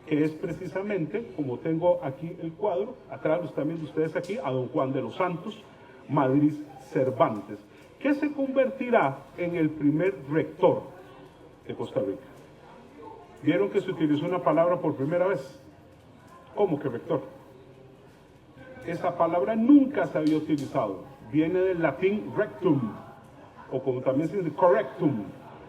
que es precisamente, como tengo aquí el cuadro, atrás lo están viendo ustedes aquí, a don Juan de los Santos Madrid Cervantes, que se convertirá en el primer rector de Costa Rica. ¿Vieron que se utilizó una palabra por primera vez? ¿Cómo que rector? Esa palabra nunca se había utilizado. Viene del latín rectum, o como también se dice correctum,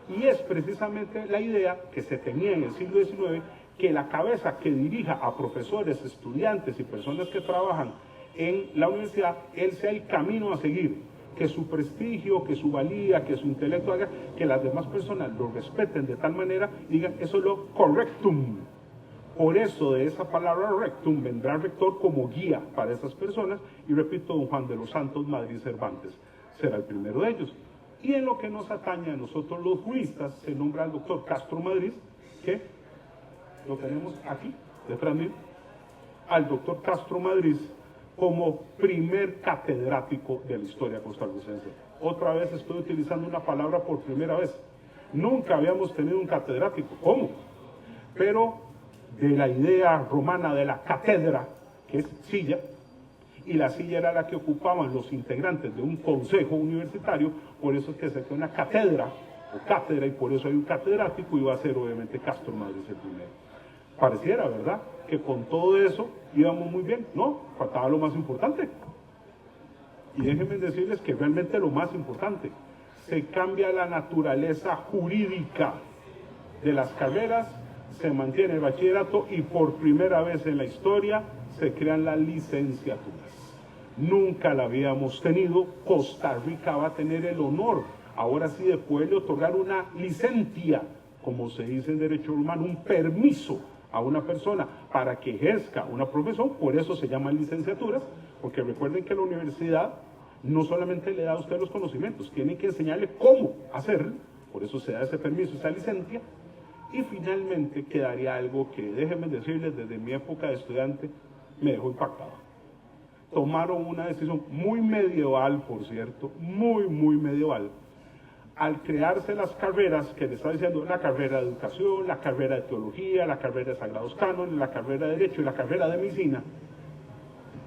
y es precisamente la idea que se tenía en el siglo XIX, que la cabeza que dirija a profesores, estudiantes y personas que trabajan en la universidad, él sea el camino a seguir, que su prestigio, que su valía, que su intelecto haga que las demás personas lo respeten de tal manera y digan, eso es lo correctum. Por eso de esa palabra rectum vendrá rector como guía para esas personas, y repito, don Juan de los Santos Madrid Cervantes será el primero de ellos. Y en lo que nos atañe a nosotros los juristas, se nombra al doctor Castro Madrid, que lo tenemos aquí, detrás de mí, al doctor Castro Madrid como primer catedrático de la historia costarricense. Otra vez estoy utilizando una palabra por primera vez. Nunca habíamos tenido un catedrático. ¿Cómo? Pero de la idea romana de la cátedra, que es silla, y la silla era la que ocupaban los integrantes de un consejo universitario, por eso es que se creó una cátedra, o cátedra, y por eso hay un catedrático, y va a ser obviamente Castro Madrid el primero. Pareciera, ¿verdad?, que con todo eso íbamos muy bien. No, faltaba lo más importante. Y déjenme decirles que realmente lo más importante, se cambia la naturaleza jurídica de las carreras, se mantiene el bachillerato y por primera vez en la historia se crean las licenciaturas. Nunca la habíamos tenido. Costa Rica va a tener el honor, ahora sí, de poderle otorgar una licencia, como se dice en derecho romano, un permiso a una persona para que ejerza una profesión. Por eso se llaman licenciaturas, porque recuerden que la universidad no solamente le da a usted los conocimientos, tiene que enseñarle cómo hacerlo, por eso se da ese permiso, esa licencia. Y finalmente quedaría algo que, déjenme decirles, desde mi época de estudiante me dejó impactado. Tomaron una decisión muy medieval, por cierto, muy medieval, al crearse las carreras que le está diciendo, la carrera de educación, la carrera de teología, la carrera de sagrados cánones, la carrera de derecho y la carrera de medicina,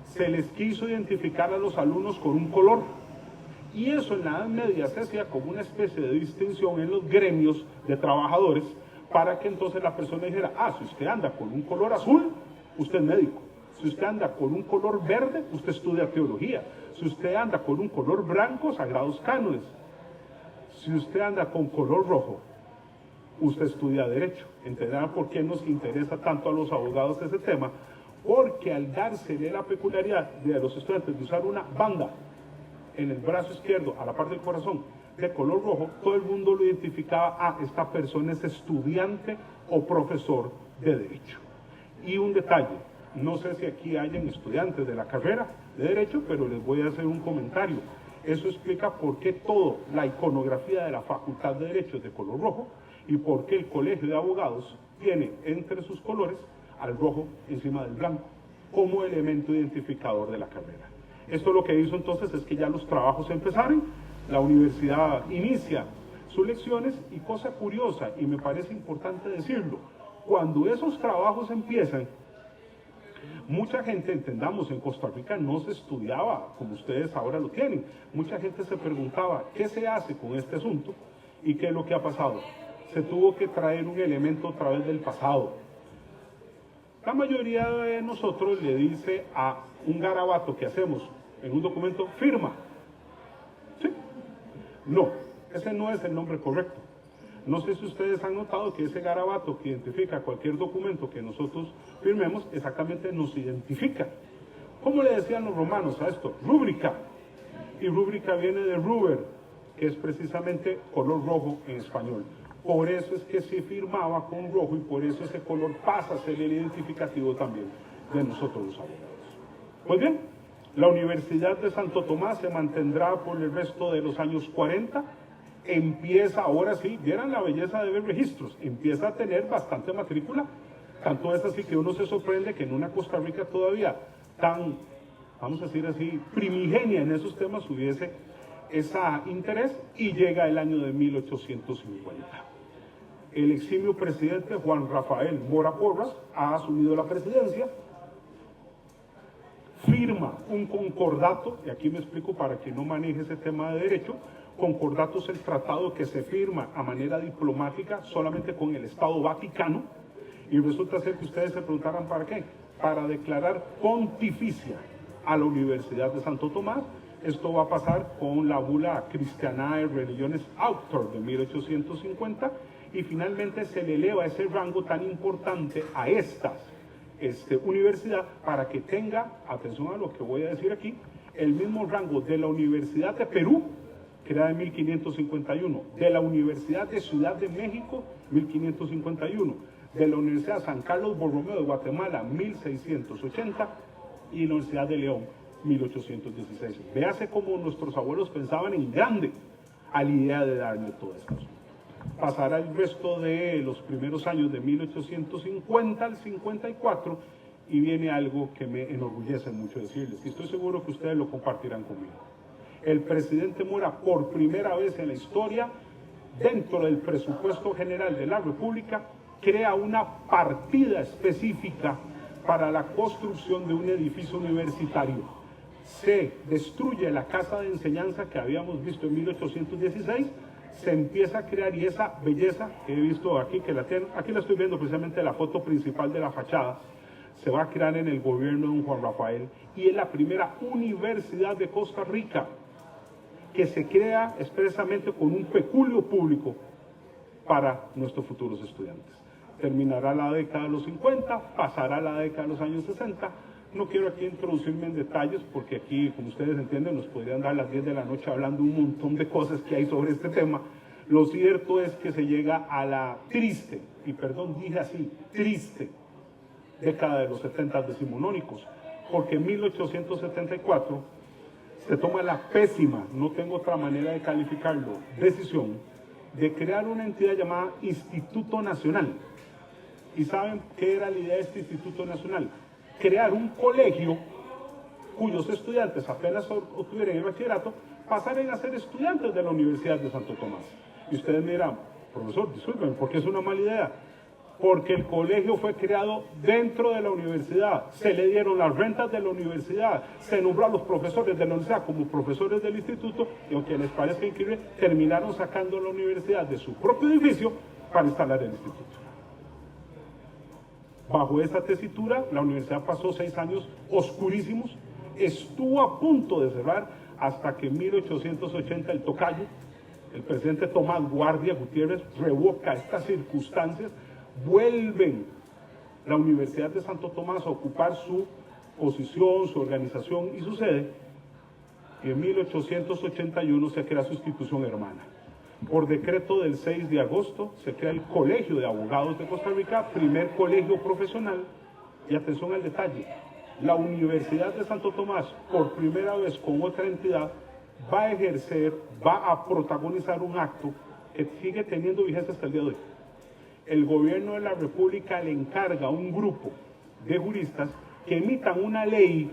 se les quiso identificar a los alumnos con un color. Y eso en la Edad Media se hacía como una especie de distinción en los gremios de trabajadores, para que entonces la persona dijera, si usted anda con un color azul, usted es médico. Si usted anda con un color verde, usted estudia teología. Si usted anda con un color blanco, sagrados cánones. Si usted anda con color rojo, usted estudia derecho. ¿Entenderán por qué nos interesa tanto a los abogados ese tema? Porque al dársele la peculiaridad de los estudiantes de usar una banda en el brazo izquierdo, a la parte del corazón, de color rojo, todo el mundo lo identificaba, esta persona es estudiante o profesor de derecho. Y un detalle, no sé si aquí hayan estudiantes de la carrera de derecho, pero les voy a hacer un comentario. Eso explica por qué toda la iconografía de la Facultad de Derecho es de color rojo y por qué el Colegio de Abogados tiene entre sus colores al rojo encima del blanco, como elemento identificador de la carrera. Esto lo que hizo entonces es que ya los trabajos empezaron, la universidad inicia sus lecciones y, cosa curiosa, y me parece importante decirlo, cuando esos trabajos empiezan, mucha gente, entendamos, en Costa Rica no se estudiaba como ustedes ahora lo tienen. Mucha gente se preguntaba, ¿qué se hace con este asunto? ¿Y qué es lo que ha pasado? Se tuvo que traer un elemento otra vez del pasado. La mayoría de nosotros le dice a un garabato que hacemos en un documento, firma. ¿Sí? No, ese no es el nombre correcto. No sé si ustedes han notado que ese garabato que identifica cualquier documento que nosotros firmemos, exactamente nos identifica. ¿Cómo le decían los romanos a esto? Rúbrica. Y rúbrica viene de ruber, que es precisamente color rojo en español. Por eso es que se firmaba con rojo y por eso ese color pasa a ser el identificativo también de nosotros los abogados. Pues bien, la Universidad de Santo Tomás se mantendrá por el resto de los años 40. Empieza, ahora sí, vieran la belleza de ver registros, empieza a tener bastante matrícula. Tanto es así que uno se sorprende que en una Costa Rica todavía tan, vamos a decir así, primigenia en esos temas hubiese ese interés, y llega el año de 1850. El eximio presidente Juan Rafael Mora Porras ha asumido la presidencia, firma un concordato, y aquí me explico para quien no maneje ese tema de derecho. Concordato es el tratado que se firma a manera diplomática solamente con el Estado Vaticano, y resulta ser que ustedes se preguntarán ¿para qué? Para declarar pontificia a la Universidad de Santo Tomás. Esto va a pasar con la bula Christianae Religiones Auctor de 1850, y finalmente se le eleva ese rango tan importante a esta universidad para que tenga, atención a lo que voy a decir aquí, el mismo rango de la Universidad de Perú, creada en 1551, de la Universidad de Ciudad de México, 1551, de la Universidad San Carlos Borromeo de Guatemala, 1680, y la Universidad de León, 1816. Véase cómo nuestros abuelos pensaban en grande a la idea de darle todo esto. Pasará el resto de los primeros años de 1850 al 54 y viene algo que me enorgullece mucho decirles, y estoy seguro que ustedes lo compartirán conmigo. El presidente Mora, por primera vez en la historia, dentro del presupuesto general de la República, crea una partida específica para la construcción de un edificio universitario. Se destruye la casa de enseñanza que habíamos visto en 1816, se empieza a crear, y esa belleza que he visto aquí, que la tienen, aquí la estoy viendo precisamente la foto principal de la fachada, se va a crear en el gobierno de don Juan Rafael, y es la primera universidad de Costa Rica que se crea expresamente con un peculio público para nuestros futuros estudiantes. Terminará la década de los 50, pasará la década de los años 60. No quiero aquí introducirme en detalles porque aquí, como ustedes entienden, nos podrían dar las 10 de la noche hablando un montón de cosas que hay sobre este tema. Lo cierto es que se llega a la triste, y perdón, dije así, triste, década de los 70 decimonónicos, porque en 1874 se toma la pésima, no tengo otra manera de calificarlo, decisión de crear una entidad llamada Instituto Nacional. ¿Y saben qué era la idea de este Instituto Nacional? Crear un colegio cuyos estudiantes apenas obtuvieran el bachillerato pasaran a ser estudiantes de la Universidad de Santo Tomás. Y ustedes me dirán, profesor, disculpen, ¿por qué es una mala idea? Porque el colegio fue creado dentro de la universidad, se le dieron las rentas de la universidad, se nombró a los profesores de la universidad como profesores del instituto, y aunque les parezca increíble, terminaron sacando a la universidad de su propio edificio para instalar el instituto. Bajo esa tesitura, la universidad pasó 6 años oscurísimos, estuvo a punto de cerrar hasta que en 1880 el tocayo, el presidente Tomás Guardia Gutiérrez, revoca estas circunstancias, vuelven la Universidad de Santo Tomás a ocupar su posición, su organización y su sede, y en 1881 se crea su institución hermana. Por decreto del 6 de agosto se crea el Colegio de Abogados de Costa Rica, primer colegio profesional, y atención al detalle, la Universidad de Santo Tomás, por primera vez con otra entidad, va a ejercer, va a protagonizar un acto que sigue teniendo vigencia hasta el día de hoy. El gobierno de la República le encarga a un grupo de juristas que emitan una ley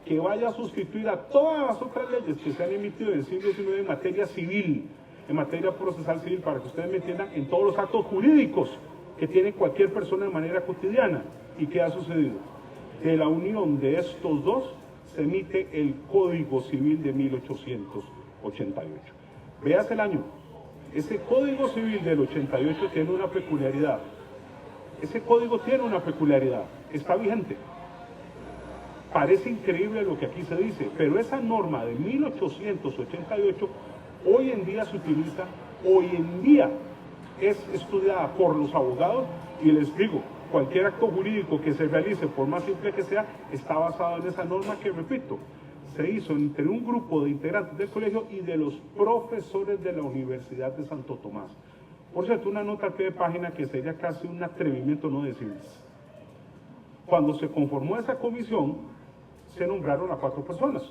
que vaya a sustituir a todas las otras leyes que se han emitido en el siglo XIX en materia civil, en materia procesal civil, para que ustedes me entiendan, en todos los actos jurídicos que tiene cualquier persona de manera cotidiana. ¿Y qué ha sucedido? De la unión de estos dos se emite el Código Civil de 1888. Veas el año. Ese Código Civil del 88 tiene una peculiaridad. Ese código tiene una peculiaridad. Está vigente. Parece increíble lo que aquí se dice, pero esa norma de 1888 hoy en día se utiliza, hoy en día es estudiada por los abogados y les digo, cualquier acto jurídico que se realice, por más simple que sea, está basado en esa norma que, repito, se hizo entre un grupo de integrantes del colegio y de los profesores de la Universidad de Santo Tomás. Por cierto, una nota al pie de página que sería casi un atrevimiento no decirles. Cuando se conformó esa comisión, se nombraron a 4 personas: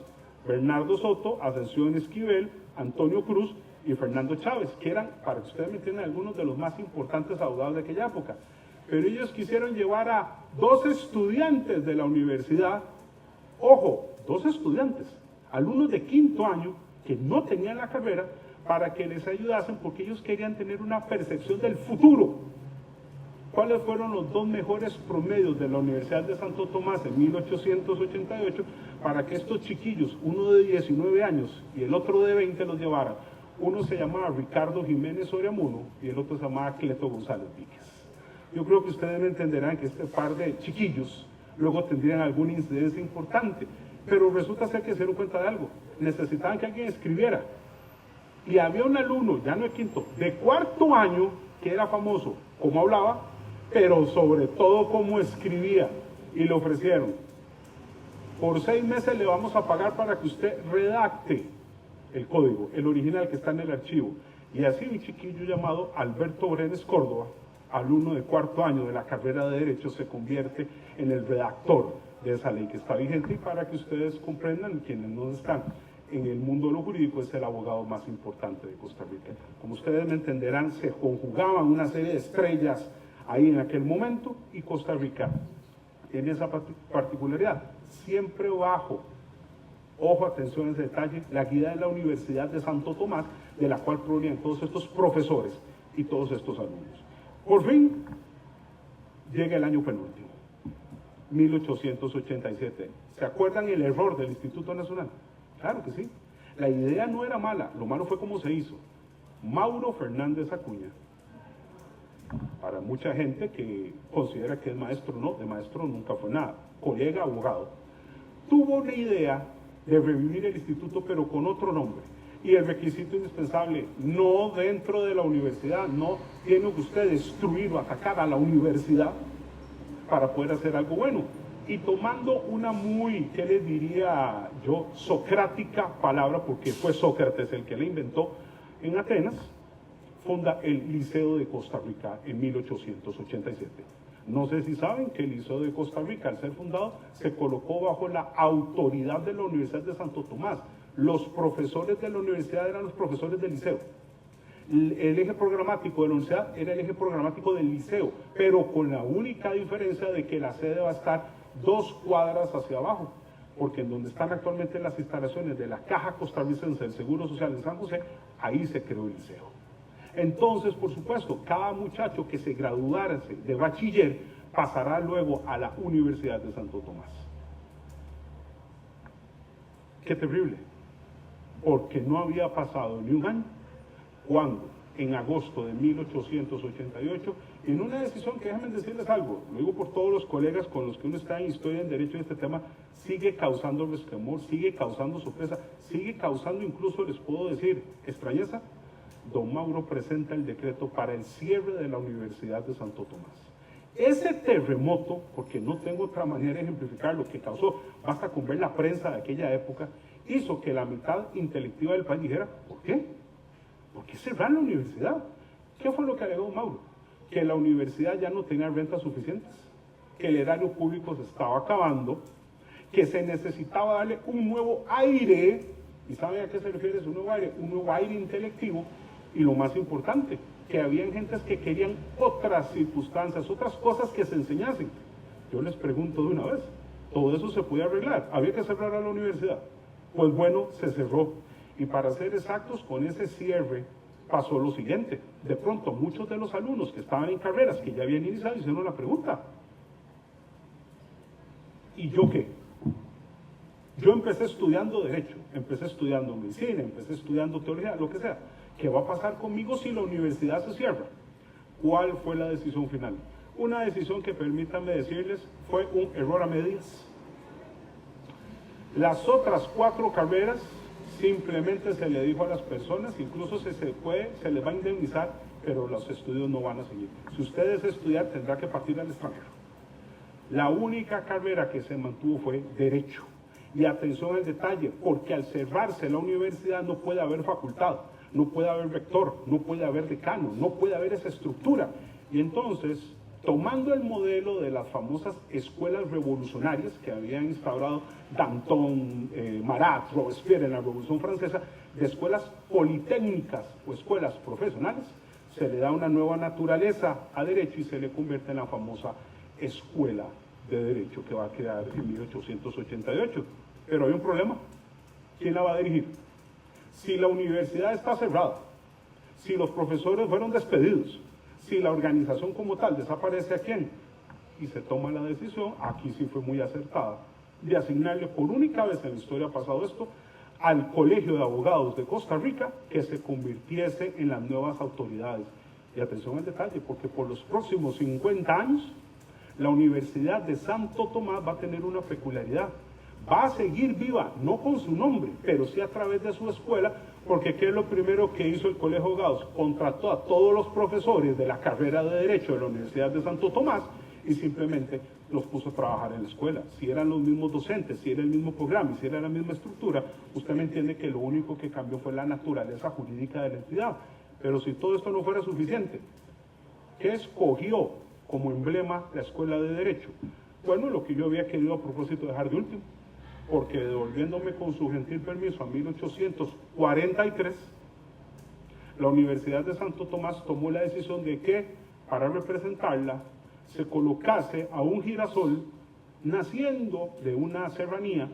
Bernardo Soto, Ascensión Esquivel, Antonio Cruz y Fernando Chávez, que eran, para que ustedes me entiendan, algunos de los más importantes abogados de aquella época. Pero ellos quisieron llevar a 2 estudiantes de la universidad, ojo, 2 estudiantes, alumnos de 5º año que no tenían la carrera, para que les ayudasen, porque ellos querían tener una percepción del futuro. ¿Cuáles fueron los 2 mejores promedios de la Universidad de Santo Tomás en 1888 para que estos chiquillos, uno de 19 años y el otro de 20, los llevaran? Uno se llamaba Ricardo Jiménez Oriamuno y el otro se llamaba Cleto González Víquez. Yo creo que ustedes me entenderán que este par de chiquillos luego tendrían alguna incidencia importante, pero resulta ser que se dieron cuenta de algo: necesitaban que alguien escribiera. Y había un alumno, ya no de 5º, de 4º año, que era famoso como hablaba, pero sobre todo como escribía, y le ofrecieron: por 6 meses le vamos a pagar para que usted redacte el código, el original que está en el archivo. Y así un chiquillo llamado Alberto Brenes Córdoba, alumno de 4º año de la carrera de Derecho, se convierte en el redactor de esa ley que está vigente. Y para que ustedes comprendan, quienes no están en el mundo de lo jurídico, es el abogado más importante de Costa Rica. Como ustedes me entenderán, se conjugaban una serie de estrellas ahí en aquel momento, y Costa Rica tiene esa particularidad, siempre bajo, ojo, atención a ese detalle, la guía de la Universidad de Santo Tomás, de la cual provenían todos estos profesores y todos estos alumnos. Por fin, llega el año penúltimo, 1887. ¿Se acuerdan el error del Instituto Nacional? Claro que sí. La idea no era mala, lo malo fue cómo se hizo. Mauro Fernández Acuña, para mucha gente que considera que es maestro, no, de maestro nunca fue nada, colega abogado, tuvo una idea de revivir el instituto, pero con otro nombre. Y el requisito indispensable: no dentro de la universidad, no tiene que usted destruir o atacar a la universidad para poder hacer algo bueno. Y tomando una muy, ¿qué les diría yo?, socrática palabra, porque fue Sócrates el que la inventó en Atenas, funda el Liceo de Costa Rica en 1887. No sé si saben que el Liceo de Costa Rica, al ser fundado, se colocó bajo la autoridad de la Universidad de Santo Tomás. Los profesores de la universidad eran los profesores del liceo. El eje programático de la universidad era el eje programático del liceo, pero con la única diferencia de que la sede va a estar 2 cuadras hacia abajo, porque en donde están actualmente las instalaciones de la Caja Costarricense del Seguro Social en San José, ahí se creó el liceo. Entonces, por supuesto, cada muchacho que se graduara de bachiller pasará luego a la Universidad de Santo Tomás. Qué terrible, porque no había pasado ni un año cuando, en agosto de 1888, en una decisión que, déjenme decirles algo, lo digo por todos los colegas con los que uno está en historia, en derecho, en este tema, sigue causando resquemor, sigue causando sorpresa, sigue causando incluso, les puedo decir, extrañeza. Don Mauro presenta el decreto para el cierre de la Universidad de Santo Tomás. Ese terremoto, porque no tengo otra manera de ejemplificar lo que causó, basta con ver la prensa de aquella época, hizo que la mitad intelectiva del país dijera: ¿por qué? ¿Por qué cerrar la universidad? ¿Qué fue lo que alegó Mauro? Que la universidad ya no tenía rentas suficientes, que el erario público se estaba acabando, que se necesitaba darle un nuevo aire. ¿Y saben a qué se refiere ese nuevo aire? Un nuevo aire intelectivo. Y lo más importante, que habían gentes que querían otras circunstancias, otras cosas que se enseñasen. Yo les pregunto de una vez, ¿todo eso se podía arreglar? ¿Había que cerrar a la universidad? Pues bueno, se cerró. Y para ser exactos, con ese cierre pasó lo siguiente. De pronto, muchos de los alumnos que estaban en carreras que ya habían iniciado hicieron la pregunta: ¿y yo qué? Yo empecé estudiando Derecho, empecé estudiando Medicina, empecé estudiando Teología, lo que sea. ¿Qué va a pasar conmigo si la universidad se cierra? ¿Cuál fue la decisión final? Una decisión que, permítanme decirles, fue un error a medias. Las otras 4 carreras simplemente se le dijo a las personas, incluso se les va a indemnizar pero los estudios no van a seguir. Si usted desea estudiar, tendrá que partir al extranjero. La única carrera que se mantuvo fue Derecho. Y atención al detalle, porque al cerrarse la universidad no puede haber facultad, no puede haber rector, no puede haber decano, no puede haber esa estructura. Y entonces, tomando el modelo de las famosas escuelas revolucionarias que habían instaurado Danton, Marat, Robespierre en la Revolución Francesa, de escuelas politécnicas o escuelas profesionales, se le da una nueva naturaleza a Derecho y se le convierte en la famosa Escuela de Derecho que va a quedar en 1888. Pero hay un problema. ¿Quién la va a dirigir? Si la universidad está cerrada, si los profesores fueron despedidos, si la organización como tal desaparece, ¿a quién? Y se toma la decisión, aquí sí fue muy acertada, de asignarle por única vez en la historia ha pasado esto, al Colegio de Abogados de Costa Rica, que se convirtiese en las nuevas autoridades. Y atención al detalle, porque por los próximos 50 años, la Universidad de Santo Tomás va a tener una peculiaridad. Va a seguir viva, no con su nombre, pero sí a través de su escuela, porque ¿qué es lo primero que hizo el Colegio de Abogados? Contrató a todos los profesores de la carrera de Derecho de la Universidad de Santo Tomás y simplemente los puso a trabajar en la escuela. Si eran los mismos docentes, si era el mismo programa y si era la misma estructura, usted me entiende que lo único que cambió fue la naturaleza jurídica de la entidad. Pero si todo esto no fuera suficiente, ¿qué escogió como emblema la Escuela de Derecho? Bueno, lo que yo había querido a propósito dejar de último, porque devolviéndome con su gentil permiso a 1843, la Universidad de Santo Tomás tomó la decisión de que, para representarla, se colocase a un girasol naciendo de una serranía,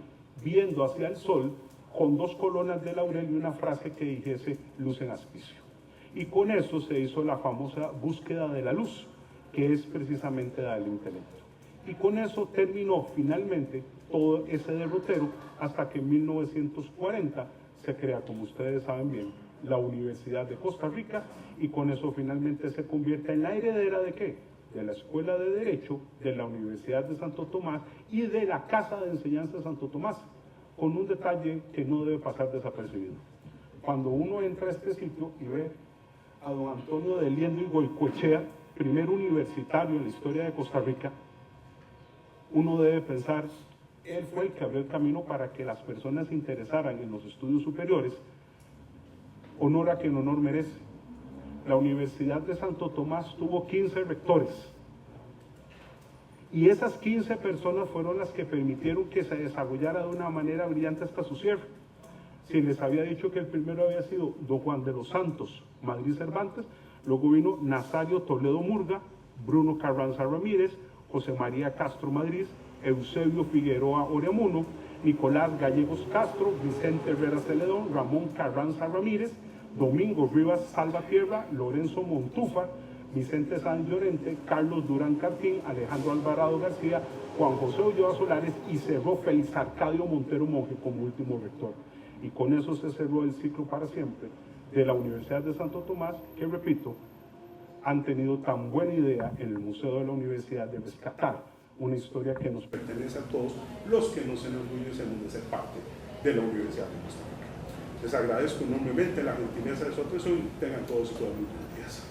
viendo hacia el sol, con 2 coronas de laurel y una frase que dijese luz en aspicio. Y con eso se hizo la famosa búsqueda de la luz, que es precisamente la del intelecto. Y con eso terminó finalmente todo ese derrotero hasta que en 1940 se crea, como ustedes saben bien, la Universidad de Costa Rica, y con eso finalmente se convierte en la heredera ¿de qué? De la Escuela de Derecho, de la Universidad de Santo Tomás y de la Casa de Enseñanza de Santo Tomás, con un detalle que no debe pasar desapercibido. Cuando uno entra a este sitio y ve a don Antonio de Liendo y Goicoechea, primer universitario en la historia de Costa Rica, uno debe pensar, él fue el que abrió el camino para que las personas se interesaran en los estudios superiores, honor a quien honor merece. La Universidad de Santo Tomás tuvo 15 rectores, y esas 15 personas fueron las que permitieron que se desarrollara de una manera brillante hasta su cierre. Si les había dicho que el primero había sido don Juan de los Santos Madrid Cervantes, luego vino Nazario Toledo Murga, Bruno Carranza Ramírez, José María Castro Madrid, Eusebio Figueroa Oreamuno, Nicolás Gallegos Castro, Vicente Herrera Celedón, Ramón Carranza Ramírez, Domingo Rivas Salvatierra, Lorenzo Montúfar, Vicente Sáenz Llorente, Carlos Durán Cartín, Alejandro Alvarado García, Juan José Ulloa Solares y cerró Félix Arcadio Montero Monje como último rector. Y con eso se cerró el ciclo para siempre de la Universidad de Santo Tomás, que repito, han tenido tan buena idea en el Museo de la Universidad de rescatar una historia que nos pertenece a todos los que nos enorgullecemos de ser parte de la Universidad de Costa Rica. Les agradezco enormemente la gentileza de su atención y tengan todos y todas muy buenos días.